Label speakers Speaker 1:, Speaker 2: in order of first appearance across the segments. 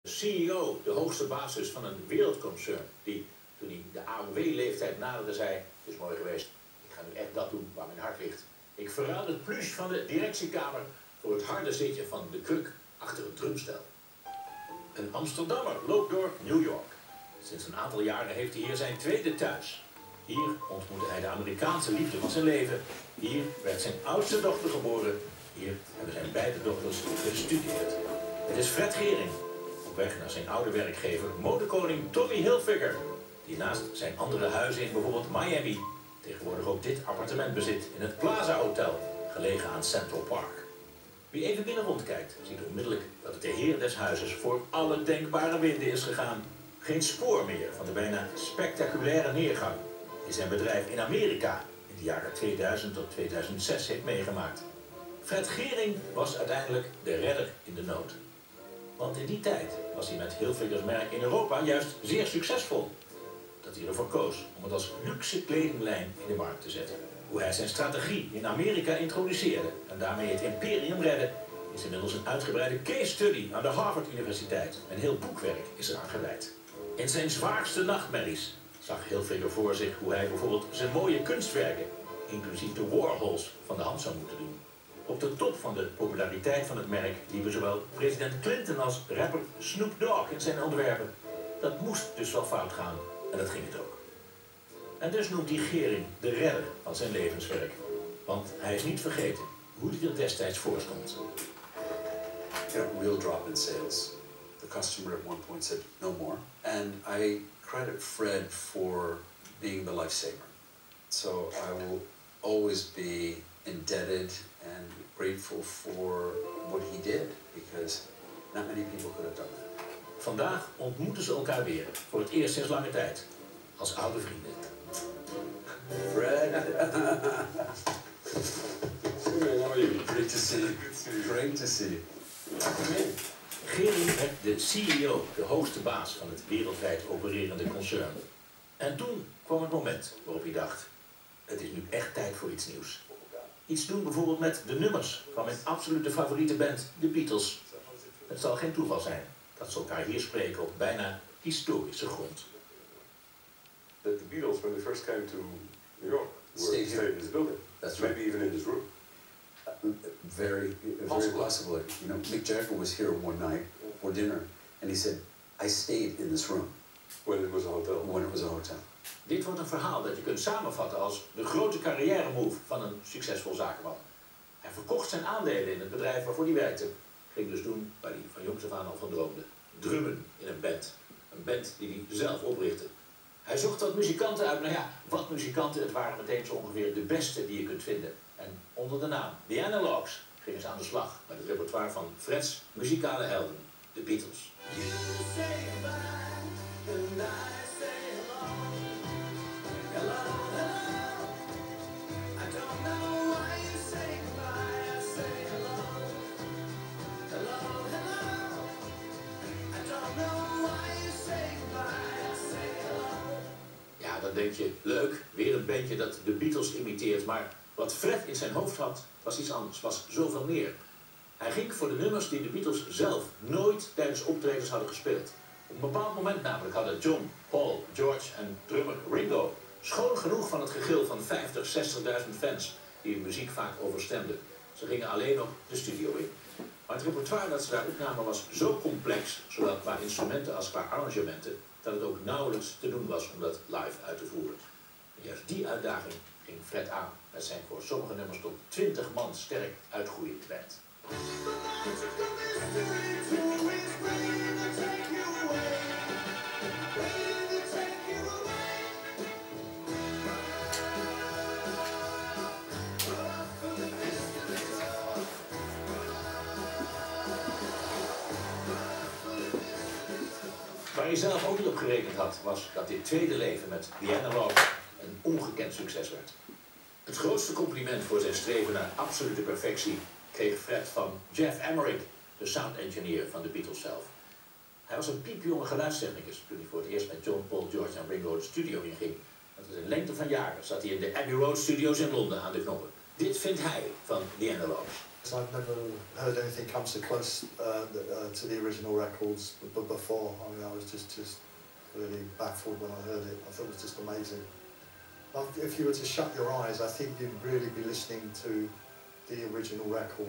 Speaker 1: De CEO, de hoogste basis van een wereldconcern, die toen hij de AOW-leeftijd naderde zei: het is mooi geweest, ik ga nu echt dat doen waar mijn hart ligt. Ik verruil het pluche van de directiekamer voor het harde zitje van de kruk achter het drumstel. Een Amsterdammer loopt door New York. Sinds een aantal jaren heeft hij hier zijn tweede thuis. Hier ontmoette hij de Amerikaanse liefde van zijn leven. Hier werd zijn oudste dochter geboren. Hier hebben zijn beide dochters gestudeerd. Het is Fred Gehring, op weg naar zijn oude werkgever, modekoning Tommy Hilfiger, die naast zijn andere huizen in bijvoorbeeld Miami tegenwoordig ook dit appartement bezit in het Plaza Hotel, gelegen aan Central Park. Wie even binnen rondkijkt, ziet onmiddellijk dat het de heer des huizes voor alle denkbare winden is gegaan. Geen spoor meer van de bijna spectaculaire neergang die zijn bedrijf in Amerika in de jaren 2000 tot 2006 heeft meegemaakt. Fred Gehring was uiteindelijk de redder in de nood. Want in die tijd was hij met Hilfigers merk in Europa juist zeer succesvol. Dat hij ervoor koos om het als luxe kledinglijn in de markt te zetten. Hoe hij zijn strategie in Amerika introduceerde en daarmee het imperium redde, is inmiddels een uitgebreide case study aan de Harvard Universiteit. Een heel boekwerk is eraan gewijd. In zijn zwaarste nachtmerries zag Hilfiger voor zich hoe hij bijvoorbeeld zijn mooie kunstwerken, inclusief de Warhols, van de hand zou moeten doen. Op de top van de populariteit van het merk liepen zowel president Clinton als rapper Snoop Dogg in zijn ontwerpen. Dat moest dus wel fout gaan en dat ging het ook. En dus noemt hij Gehring de redder van zijn levenswerk. Want hij is niet vergeten hoe hij er destijds voor stond.
Speaker 2: Real drop in sales. The customer at one point said no more. And I credit Fred for being the lifesaver. So I will always be indebted and grateful for what he did, because not many people could have done that.
Speaker 1: Vandaag ontmoeten ze elkaar weer, voor het eerst sinds lange tijd, als oude vrienden.
Speaker 2: Fred. How are you? Great to see you. Great to see you.
Speaker 1: Gehring werd de CEO, de hoogste baas van het wereldwijd opererende concern. En toen kwam het moment waarop hij dacht: het is nu echt tijd voor iets nieuws. Iets doen bijvoorbeeld met de nummers van mijn absolute favoriete band, de Beatles. Het zal geen toeval zijn dat ze elkaar hier spreken op bijna historische grond.
Speaker 3: That the Beatles, when they first came to New York, stayed in this building.
Speaker 2: That's
Speaker 3: maybe
Speaker 2: right.
Speaker 3: even in this room.
Speaker 2: Very possibly. You know, Mick Jagger was here one night for dinner, and he said, "I stayed in this room."
Speaker 3: When it was a hotel.
Speaker 2: When it was a hotel.
Speaker 1: Dit wordt een verhaal dat je kunt samenvatten als de grote carrière-move van een succesvol zakenman. Hij verkocht zijn aandelen in het bedrijf waarvoor hij werkte. Ging dus doen waar hij van jongs af aan al van droomde. Drummen in een band. Een band die hij zelf oprichtte. Hij zocht wat muzikanten uit. Nou ja, wat muzikanten. Het waren meteen zo ongeveer de beste die je kunt vinden. En onder de naam The Analogs gingen ze aan de slag met het repertoire van Freds muzikale helden, de Beatles. Ja, dan denk je, leuk, weer een bandje dat de Beatles imiteert, maar wat Fred in zijn hoofd had, was iets anders, was zoveel meer. Hij ging voor de nummers die de Beatles zelf nooit tijdens optredens hadden gespeeld. Op een bepaald moment namelijk hadden John, Paul, George en drummer Ringo schoon genoeg van het gegil van 50, 60.000 fans die hun muziek vaak overstemden. Ze gingen alleen nog de studio in. Maar het repertoire dat ze daar opnamen was zo complex, zowel qua instrumenten als qua arrangementen, dat het ook nauwelijks te doen was om dat live uit te voeren. En juist die uitdaging ging Fred aan met zijn voor sommige nummers tot 20 man sterk uitgroeiende band. Waar hij zelf ook niet op gerekend had, was dat dit tweede leven met The Analogs een ongekend succes werd. Het grootste compliment voor zijn streven naar absolute perfectie kreeg Fred van Jeff Emerick, de sound engineer van de Beatles zelf. Hij was een piepjonge geluidstechnicus toen hij voor het eerst met John, Paul, George en Ringo de studio inging. Dat was in lengte van jaren zat hij in de Abbey Road Studios in Londen aan de knoppen. Dit vindt hij van The Analogs.
Speaker 4: I've never heard anything come so close to the original records before. I mean, I was just really baffled when I heard it. I thought it was just amazing. If you were to shut your eyes, I think you'd really be listening to the original record.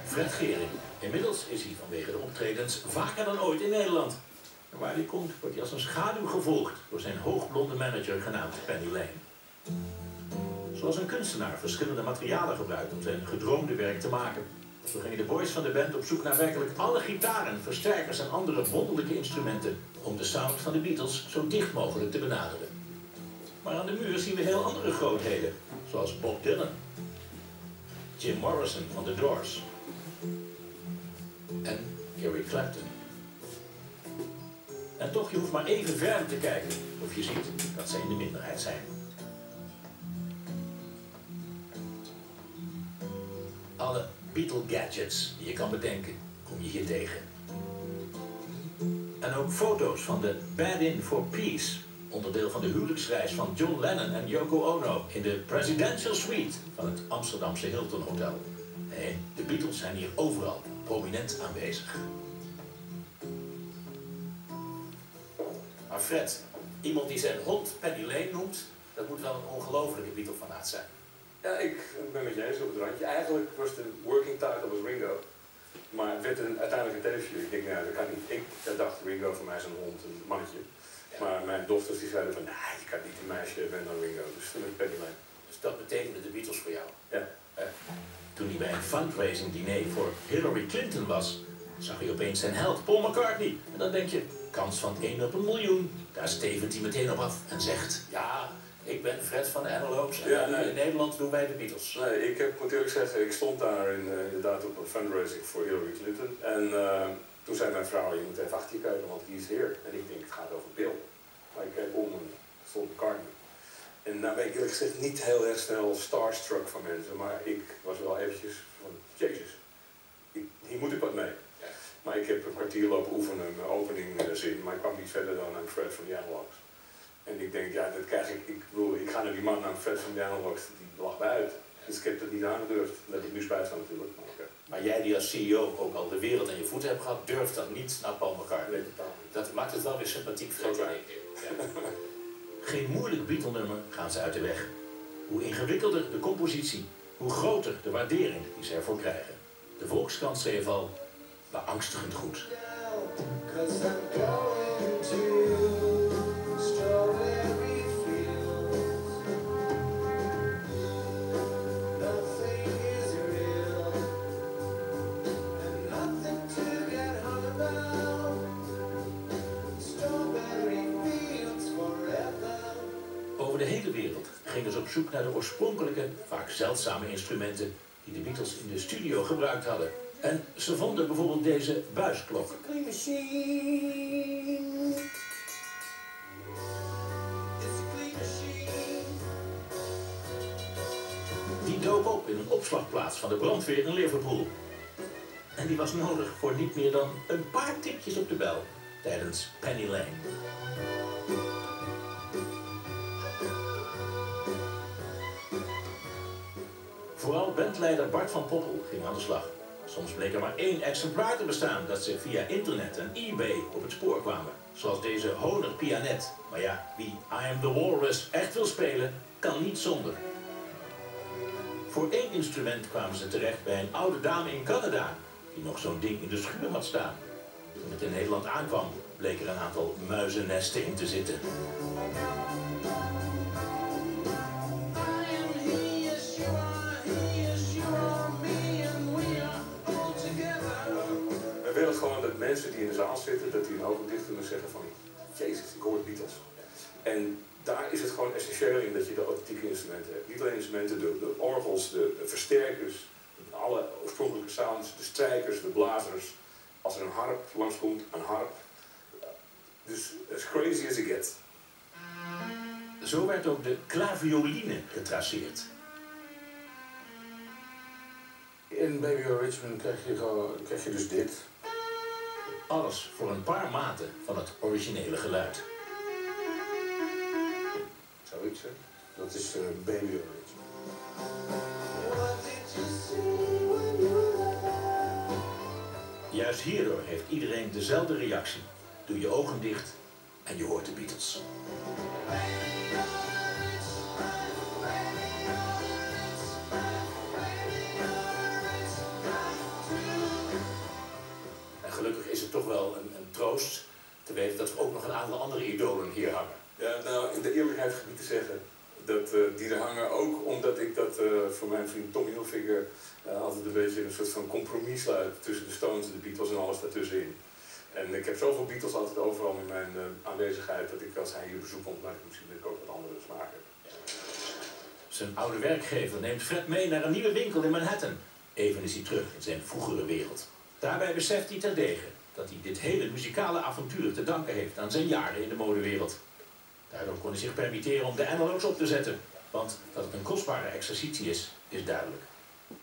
Speaker 1: Fred Gehring. Inmiddels is hij vanwege de optredens vaker dan ooit in Nederland. En waar hij komt, wordt hij als een schaduw gevolgd door zijn hoogblonde manager genaamd Penny Lane. Zoals een kunstenaar verschillende materialen gebruikt om zijn gedroomde werk te maken. Zo gingen de boys van de band op zoek naar werkelijk alle gitaren, versterkers en andere wonderlijke instrumenten om de sound van de Beatles zo dicht mogelijk te benaderen. Maar aan de muur zien we heel andere grootheden, zoals Bob Dylan, Jim Morrison van The Doors en Eric Clapton. En toch, je hoeft maar even verder te kijken of je ziet dat zij in de minderheid zijn. Alle Beatle-gadgets die je kan bedenken, kom je hier tegen. En ook foto's van de Bed-In for Peace, onderdeel van de huwelijksreis van John Lennon en Yoko Ono in de Presidential Suite van het Amsterdamse Hilton Hotel. Nee, de Beatles zijn hier overal prominent aanwezig. Maar Fred, iemand die zijn hond Penny Lane noemt, dat moet wel een ongelofelijke Beatle-fanaat zijn.
Speaker 3: Ja, ik ben met je eens op het randje. Eigenlijk was de working title was Ringo. Maar het werd uiteindelijk een telefilm. Ik denk, nou, dat kan niet. Ik dacht, Ringo voor mij is een hond, een mannetje. Ja. Maar mijn dochters die zeiden van, nee, je kan niet een meisje hebben dan Ringo. Dus toen ben ik Penny Lane.
Speaker 1: Dus dat betekende de Beatles voor jou?
Speaker 3: Ja.
Speaker 1: Toen hij bij een fundraising diner voor Hillary Clinton was, zag hij opeens zijn held Paul McCartney. En dan denk je, kans van 1 op 1 miljoen. Daar stevent hij meteen op af en zegt, ja, ik ben Fred van de Analogues en in Nederland doen wij de Beatles.
Speaker 3: Nee, ik moet eerlijk zeggen, ik stond daar inderdaad op een fundraising voor Hillary Clinton. En toen zei mijn vrouw, je moet even achter je kijken, want die is hier. En ik denk, het gaat over Bill. Maar ik kijk om en stond McCartney. En nou ben ik eerlijk gezegd niet heel erg snel starstruck van mensen, maar ik was wel eventjes van, jezus, hier moet ik wat mee. Ja. Maar ik heb een kwartier lopen oefenen, mijn openingzin, maar ik kwam niet verder dan aan Fred van de Analogues. En ik denk, ja, dat krijg ik, ik ga naar die man, naar Fred van de Analogues, die lacht mij uit. Dus ik heb het niet aangedurfd, dat heb ik nu spijt van natuurlijk. Maar, okay.
Speaker 1: Maar jij die als CEO ook al de wereld aan je voeten hebt gehad, durft dat niet naar Paul McCartney.
Speaker 3: Nee, totaal niet.
Speaker 1: Dat maakt het wel weer sympathiek, Fred. Ja. Geen moeilijk Beatle-nummer gaan ze uit de weg. Hoe ingewikkelder de compositie, hoe groter de waardering die ze ervoor krijgen. De Volkskrant schreef al, beangstigend goed. Over de hele wereld gingen ze op zoek naar de oorspronkelijke, vaak zeldzame instrumenten die de Beatles in de studio gebruikt hadden. En ze vonden bijvoorbeeld deze buisklok. Die dook op in een opslagplaats van de brandweer in Liverpool. En die was nodig voor niet meer dan een paar tikjes op de bel tijdens Penny Lane. Vooral bandleider Bart van Poppel ging aan de slag. Soms bleek er maar 1 exemplaar te bestaan dat ze via internet en eBay op het spoor kwamen. Zoals deze Hohner Pianet. Maar ja, wie I Am The Walrus echt wil spelen, kan niet zonder. Voor 1 instrument kwamen ze terecht bij een oude dame in Canada, die nog zo'n ding in de schuur had staan. Toen het in Nederland aankwam, bleek er een aantal muizennesten in te zitten.
Speaker 3: We willen gewoon dat mensen die in de zaal zitten, dat die hun ogen dicht kunnen zeggen van, jezus, ik hoor de Beatles. En daar is het gewoon essentieel in dat je de authentieke instrumenten hebt. Niet alleen instrumenten, de orgels, de versterkers, alle oorspronkelijke sounds, de strijkers, de blazers. Als er een harp langskomt, een harp. Dus as crazy as it gets.
Speaker 1: Zo werd ook de clavioline getraceerd.
Speaker 3: in Baby O Richmond krijg je dus dit.
Speaker 1: Alles voor een paar maten van het originele geluid.
Speaker 3: Zoiets, hè? Dat is Baby O Richmond.
Speaker 1: Juist hierdoor heeft iedereen dezelfde reactie. Doe je ogen dicht en je hoort de Beatles. En gelukkig is het toch wel een troost te weten dat er ook nog een aantal andere idolen hier hangen.
Speaker 3: Ja, nou, in de eerlijkheid gebied te zeggen dat die er hangen ook omdat ik dat voor mijn vriend Tommy Hilfiger altijd een beetje een soort van compromis sluit tussen de Stones en de Beatles en alles daartussenin. En ik heb zoveel Beatles altijd overal in mijn aanwezigheid dat ik als hij hier bezoek komt, maar misschien dat ik ook wat andere smaak heb.
Speaker 1: Zijn oude werkgever neemt Fred mee naar een nieuwe winkel in Manhattan. Even is hij terug in zijn vroegere wereld. Daarbij beseft hij terdege dat hij dit hele muzikale avontuur te danken heeft aan zijn jaren in de modewereld. Daardoor kon hij zich permitteren om de analogs op te zetten, want dat het een kostbare exercitie is duidelijk.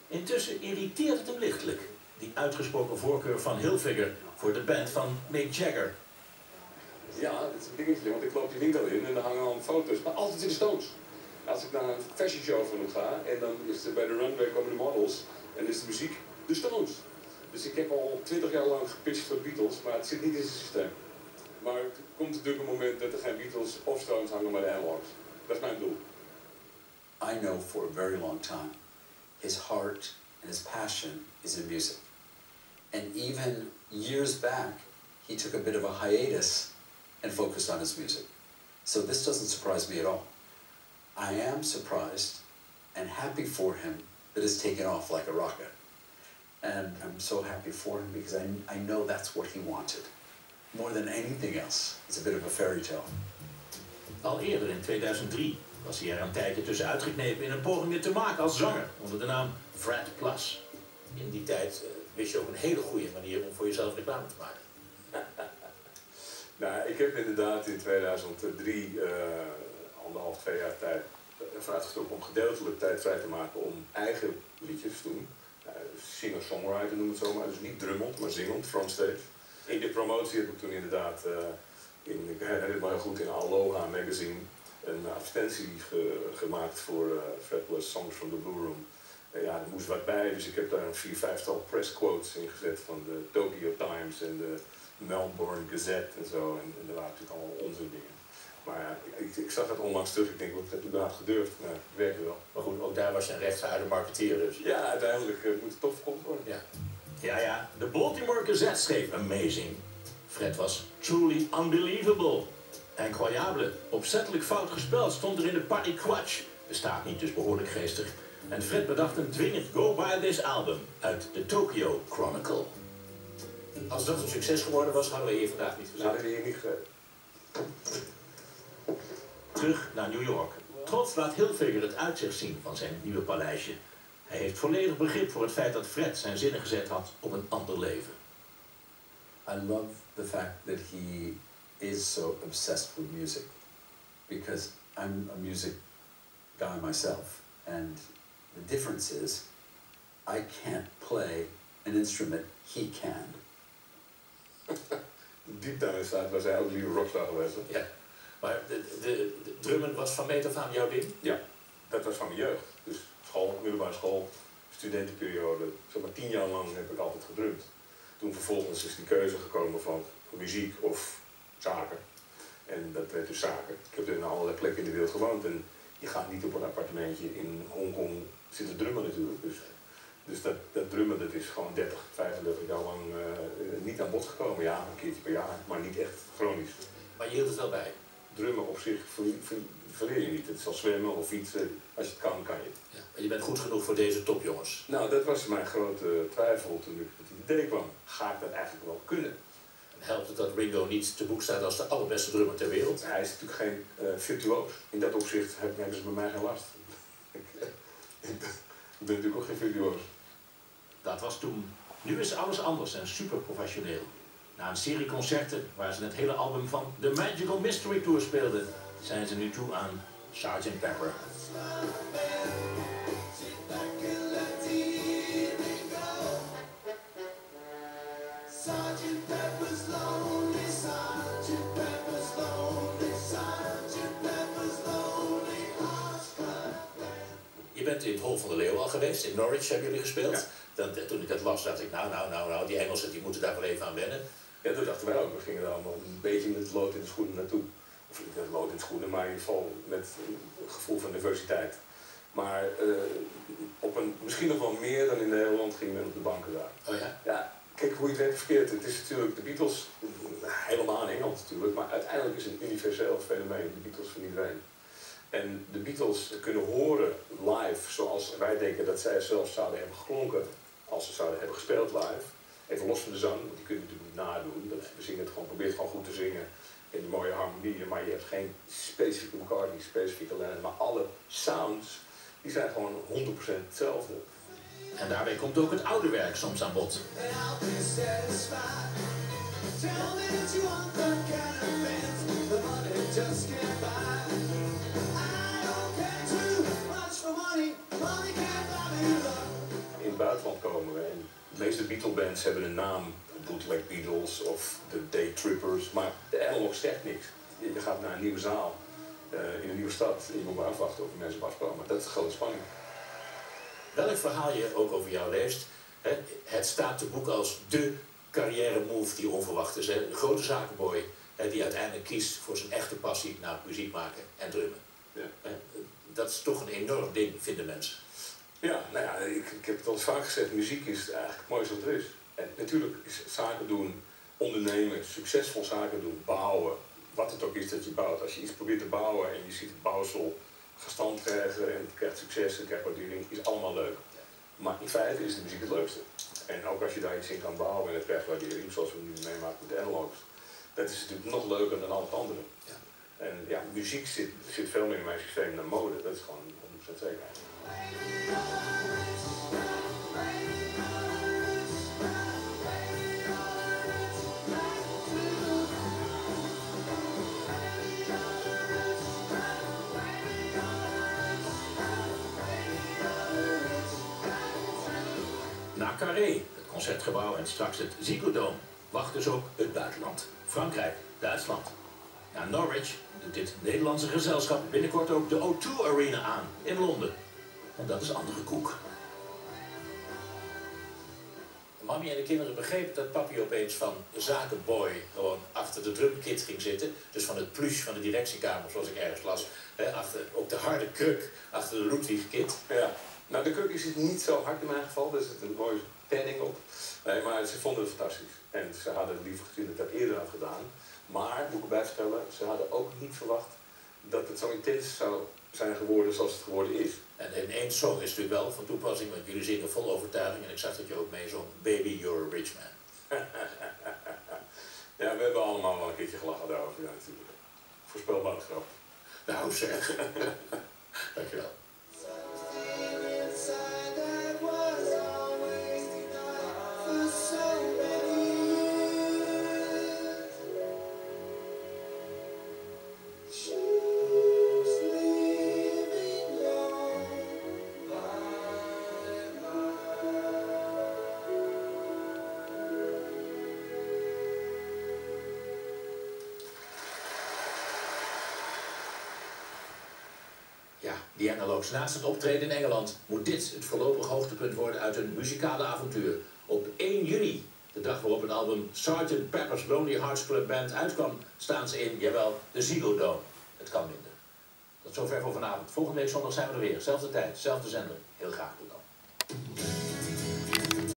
Speaker 1: Intussen irriteert het hem lichtelijk, die uitgesproken voorkeur van Hilfiger voor de band van Mick Jagger.
Speaker 3: Ja, dat is een dingetje, want ik loop die winkel in en dan hangen al foto's, maar altijd in de Stones. Als ik naar een fashion show van hem ga en dan is er bij de runway komen de models en is de muziek de Stones. Dus ik heb al 20 jaar lang gepitcht voor Beatles, maar het zit niet in zijn systeem. Maar er komt natuurlijk een moment dat er geen Beatles of Stones hangen, maar de analogs. Dat is mijn doel.
Speaker 2: I know for a very long time his heart and his passion is in music. And even years back, he took a bit of a hiatus and focused on his music. So this doesn't surprise me at all. I am surprised and happy for him that it's taken off like a rocket. And I'm so happy for him because I know that's what he wanted. More than anything else. It's a bit of a fairy tale.
Speaker 1: Al eerder in 2003 was hij er een tijdje tussenuit geknepen in een poging dit te maken als zanger onder de naam Fred Plus. In die tijd wist je ook een hele goede manier om voor jezelf reclame te maken.
Speaker 3: Nou, ik heb inderdaad in 2003, 1,5, 2 jaar tijd, ervoor uitgestoken om gedeeltelijk tijd vrij te maken om eigen liedjes te doen. Singer-songwriter noem het zo maar, dus niet drummend, maar zingend, frontstage. In de promotie heb ik toen inderdaad, ik herinner het me heel goed, in Aloha magazine een advertentie gemaakt voor Fred Plus Songs from the Blue Room. Ja, er moest wat bij, dus ik heb daar een 4, 5-tal press quotes in gezet van de Tokyo Times en de Melbourne Gazette en zo. En er waren natuurlijk allemaal onzin dingen. Maar ja, ik zag het onlangs terug, ik denk, wat ik heb inderdaad gedurfd, maar het werkte wel.
Speaker 1: Maar goed, ook daar was je een rechtsgehouden marketeer dus.
Speaker 3: Ja, uiteindelijk moet het toch verkocht worden.
Speaker 1: Ja, de Baltimore Gazette schreef amazing. Fred was truly unbelievable. Incroyable, opzettelijk fout gespeld, stond er in de Pariquatch. Bestaat niet, dus behoorlijk geestig. En Fred bedacht een dwingend Go Buy This album uit de Tokyo Chronicle. Als dat een succes geworden was, hadden we hier vandaag niet gezien.
Speaker 3: Hadden we hier niet gezeten.
Speaker 1: Terug naar New York. Trots laat Hilfiger het uitzicht zien van zijn nieuwe paleisje. Hij heeft volledig begrip voor het feit dat Fred zijn zinnen gezet had op een ander leven.
Speaker 2: I love the fact that he is so obsessed with music because I'm a music guy myself, and the difference is I can't play an instrument he can.
Speaker 3: Diep daarin staat waar zij ook liever rockstar geweest.
Speaker 1: Ja, maar de drummen was van meet af aan jouw ding?
Speaker 3: Ja, dat was van mijn jeugd. Dus school, middelbare school, studentenperiode. Zeg maar 10 jaar lang heb ik altijd gedrumd. Toen vervolgens is die keuze gekomen van muziek of zaken. En dat werd dus zaken. Ik heb in allerlei plekken in de wereld gewoond. En je gaat niet op een appartementje in Hongkong zitten drummen natuurlijk. Dus dat drummen dat is gewoon 30, 35 jaar lang niet aan bod gekomen. Ja, een keertje per jaar, maar niet echt chronisch.
Speaker 1: Maar je hield het wel bij?
Speaker 3: Drummen op zich verleer je niet. Het is al zwemmen of fietsen. Als je het kan, kan je het.
Speaker 1: Ja, maar je bent goed genoeg voor deze topjongens.
Speaker 3: Nou, dat was mijn grote twijfel toen ik het idee kwam. Ga ik dat eigenlijk wel kunnen?
Speaker 1: En helpt het dat Ringo niet te boek staat als de allerbeste drummer ter wereld?
Speaker 3: Hij is natuurlijk geen virtuoos. In dat opzicht hebben ze bij mij geen last. Ik ben natuurlijk ook geen virtuoos.
Speaker 1: Dat was toen. Nu is alles anders en super professioneel. Na een serie concerten waar ze het hele album van The Magical Mystery Tour speelden, zijn ze nu toe aan Sgt. Pepper. bent in het Hol van de Leeuw al geweest, in Norwich hebben jullie gespeeld. Ja. Toen ik dat las, dacht ik, nou, die Engelsen die moeten daar wel even aan wennen.
Speaker 3: Ja, dat dachten wij ook. We gingen er allemaal een beetje met het lood in de schoenen naartoe. Of niet met het lood in de schoenen, maar in ieder geval met een gevoel van diversiteit. Maar misschien nog wel meer dan in Nederland gingen we op de banken daar.
Speaker 1: Oh ja?
Speaker 3: Ja, kijk hoe je het hebt verkeerd. Het is natuurlijk de Beatles, helemaal in Engeland natuurlijk, maar uiteindelijk is het een universeel fenomeen, de Beatles van iedereen. En de Beatles kunnen horen live zoals wij denken dat zij zelf zouden hebben geklonken als ze zouden hebben gespeeld live. Even los van de zang, want die kun je natuurlijk niet nadoen. We zingen het gewoon, probeert gewoon goed te zingen in de mooie harmonieën, maar je hebt geen specifieke McCartney, specifieke Lennon, maar alle sounds die zijn gewoon 100% hetzelfde.
Speaker 1: En daarbij komt ook het oude werk soms aan bod.
Speaker 3: In het buitenland komen we en de meeste Beatle-bands hebben een naam, Bootleg Beatles of de Day Trippers, maar de analog zegt niks. Je gaat naar een nieuwe zaal, in een nieuwe stad en je moet maar afwachten of er mensen op afkomen. Dat is de grote spanning.
Speaker 1: Welk verhaal je ook over jou leest, het staat te boek als dé carrière move die onverwacht is. Een grote zakenboy die uiteindelijk kiest voor zijn echte passie naar muziek maken en drummen.
Speaker 3: Ja.
Speaker 1: Dat is toch een enorm ding, vinden mensen.
Speaker 3: Ja, nou ja, ik heb het al eens vaak gezegd, muziek is eigenlijk het mooiste wat er is. En natuurlijk is zaken doen, ondernemen, succesvol zaken doen, bouwen, wat het ook is dat je bouwt. Als je iets probeert te bouwen en je ziet het bouwsel gestand krijgen en het krijgt succes en het krijgt waardering, is allemaal leuk. Maar in feite is de muziek het leukste. En ook als je daar iets in kan bouwen en het krijgt waardering, zoals we nu meemaken met de analogs, dat is natuurlijk nog leuker dan al het andere.
Speaker 1: Ja.
Speaker 3: En ja, muziek zit veel meer in mijn systeem dan mode, dat is gewoon 100% zeker.
Speaker 1: Na Carré, het Concertgebouw en straks het Ziggo Dome, wacht dus ook het buitenland. Frankrijk, Duitsland. Na Norwich doet dit Nederlandse gezelschap binnenkort ook de O2 Arena aan in Londen. En dat is andere koek. Mami en de kinderen begrepen dat papi opeens van zakenboy gewoon achter de drumkit ging zitten. Dus van het pluche van de directiekamer, zoals ik ergens las. Op de harde kruk, achter de Ludwig-kit.
Speaker 3: Ja. Nou, de kruk zit niet zo hard in mijn geval, er zit een mooie padding op. Nee, maar ze vonden het fantastisch. En ze hadden liever gezien dat ik dat eerder had gedaan. Maar, moet ik erbij vertellen, ze hadden ook niet verwacht dat het zo intens zou zijn geworden zoals het geworden is.
Speaker 1: En in één song is natuurlijk wel van toepassing, want jullie zingen vol overtuiging. En ik zag dat je ook mee zong, Baby, You're a Rich Man.
Speaker 3: Ja, we hebben allemaal wel een keertje gelachen daarover, ja, natuurlijk. Voorspelbare grap.
Speaker 1: Nou zeg. Dankjewel. Ja, die analogs. Naast het optreden in Engeland moet dit het voorlopig hoogtepunt worden uit hun muzikale avontuur. Op 1 juni, de dag waarop het album Sgt. Pepper's Lonely Hearts Club Band uitkwam, staan ze in, jawel, de Ziggo Dome. Het kan minder. Tot zover voor vanavond. Volgende week zondag zijn we er weer. Zelfde tijd, zelfde zender. Heel graag tot dan.